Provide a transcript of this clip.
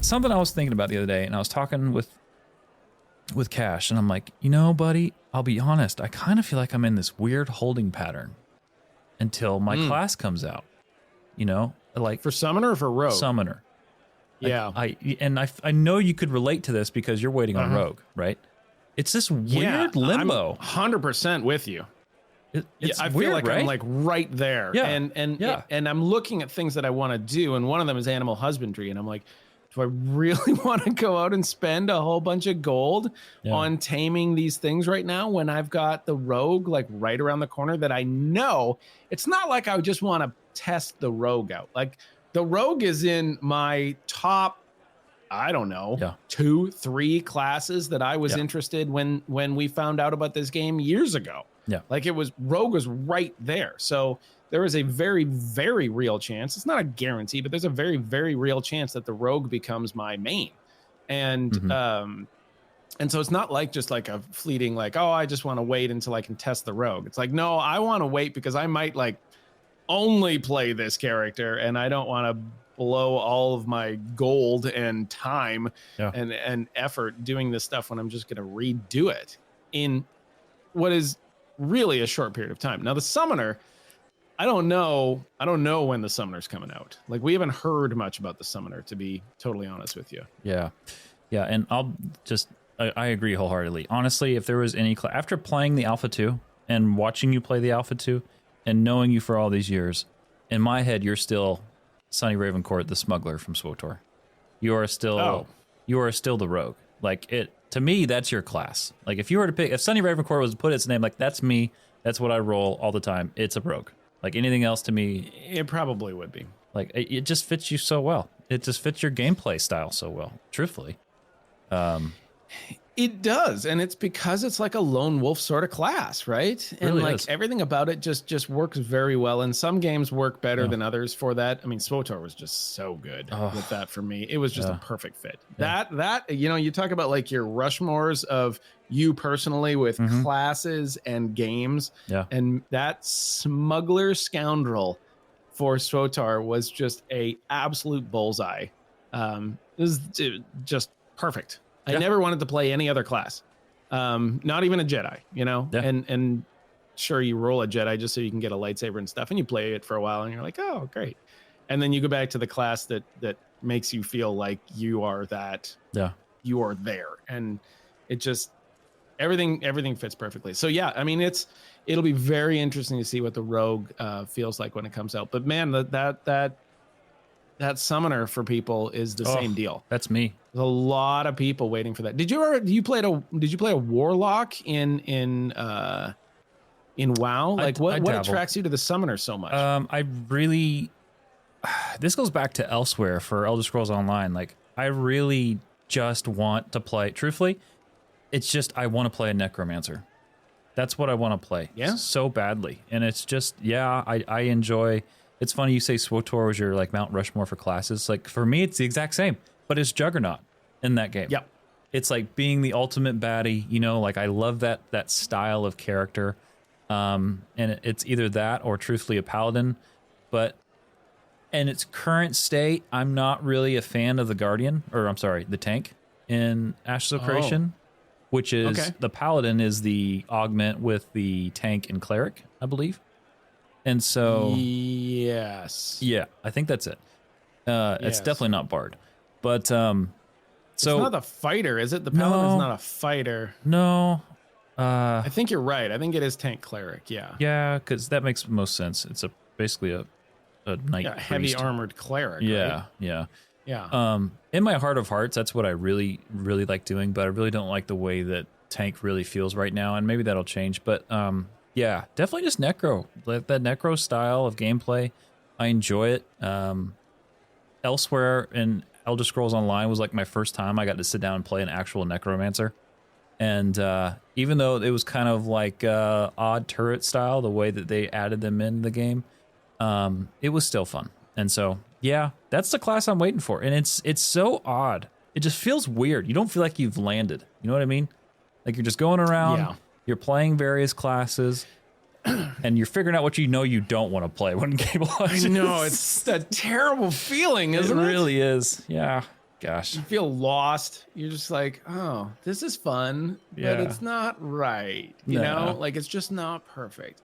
something I was thinking about the other day, and I was talking with Cash, and I'm like, you know, buddy, I'll be honest, I kind of feel like I'm in this weird holding pattern until my class comes out. You know, like for summoner or for rogue? Summoner. Yeah. I know you could relate to this because you're waiting on rogue, right? It's this weird limbo. I'm 100% with you. It's I weird, feel like right? I'm like right there. Yeah. And I'm looking at things that I want to do, and one of them is animal husbandry, and I'm like, do I really want to go out and spend a whole bunch of gold on taming these things right now when I've got the rogue like right around the corner that I know? It's not like I just want to test the rogue out. Like the rogue is in my top, I don't know, 2-3 classes that I was interested when we found out about this game years ago. Yeah. Like rogue was right there. So there is a very, very real chance. It's not a guarantee, but there's a very, very real chance that the rogue becomes my main. And so it's not like just like a fleeting, like, oh, I just want to wait until I can test the rogue. It's like, no, I want to wait because I might like only play this character and I don't want to blow all of my gold and time and effort doing this stuff when I'm just going to redo it in what is really a short period of time. Now the summoner, I don't know when the summoner's coming out. Like we haven't heard much about the summoner, to be totally honest with you. Yeah. And I agree wholeheartedly. Honestly, if there was any after playing the Alpha 2 and watching you play the Alpha 2 and knowing you for all these years, in my head you're still Sonny Ravencourt, the smuggler from SWTOR. You are still the rogue. Like to me, that's your class. Like if you were to pick, if Sonny Ravencourt was to put its name, like that's me, that's what I roll all the time. It's a rogue. Like anything else to me, it probably would be. Like it just fits you so well. It just fits your gameplay style so well. Truthfully, it does, and it's because it's like a lone wolf sort of class, right? And really like is. everything about it just works very well. And some games work better than others for that. I mean, SWTOR was just so good with that for me. It was just a perfect fit. That you know, you talk about like your Rushmores of you personally with classes and games, and that smuggler scoundrel for SWTOR was just a absolute bullseye. It was just perfect. I never wanted to play any other class, not even a Jedi, you know. And sure, you roll a Jedi just so you can get a lightsaber and stuff, and you play it for a while, and you're like, oh, great. And then you go back to the class that makes you feel like you are that, you are there, and it just everything fits perfectly. So yeah, I mean, it'll be very interesting to see what the rogue feels like when it comes out. But man, that summoner for people is the same deal. That's me. There's a lot of people waiting for that. Did you play a warlock in WoW? Like what attracts you to the summoner so much? I really this goes back to elsewhere for Elder Scrolls Online. Like I really just want to play, truthfully, it's just I want to play a necromancer. That's what I want to play. Yeah. So badly. And it's just I enjoy. It's funny you say SWTOR was your like Mount Rushmore for classes. Like for me, it's the exact same, but it's Juggernaut in that game. Yep. It's like being the ultimate baddie, you know, like I love that style of character. And it's either that or truthfully a paladin, but in its current state, I'm not really a fan of the Guardian, or I'm sorry, the tank in AshesOfCreation, which is the paladin is the augment with the tank and cleric, I believe. And so, yes, yeah, I think that's it. It's definitely not Bard, but so it's not a fighter, is it? The paladin's not a fighter. No, I think you're right. I think it is tank cleric. Yeah, yeah, because that makes most sense. It's basically a knight, heavy armored cleric. Yeah, right? yeah. In my heart of hearts, that's what I really, really like doing. But I really don't like the way that tank really feels right now, and maybe that'll change. But yeah, definitely just Necro. Like that Necro style of gameplay, I enjoy it. Elsewhere in Elder Scrolls Online was like my first time I got to sit down and play an actual Necromancer. And even though it was kind of like odd turret style, the way that they added them in the game, it was still fun. And so, yeah, that's the class I'm waiting for. And it's so odd. It just feels weird. You don't feel like you've landed. You know what I mean? Like you're just going around, you're playing various classes, and you're figuring out what you don't want to play when game launches. I know, it's a terrible feeling, isn't it? It really is, yeah. Gosh. You feel lost. You're just like, oh, this is fun, but Yeah. it's not right. You No. know, like it's just not perfect.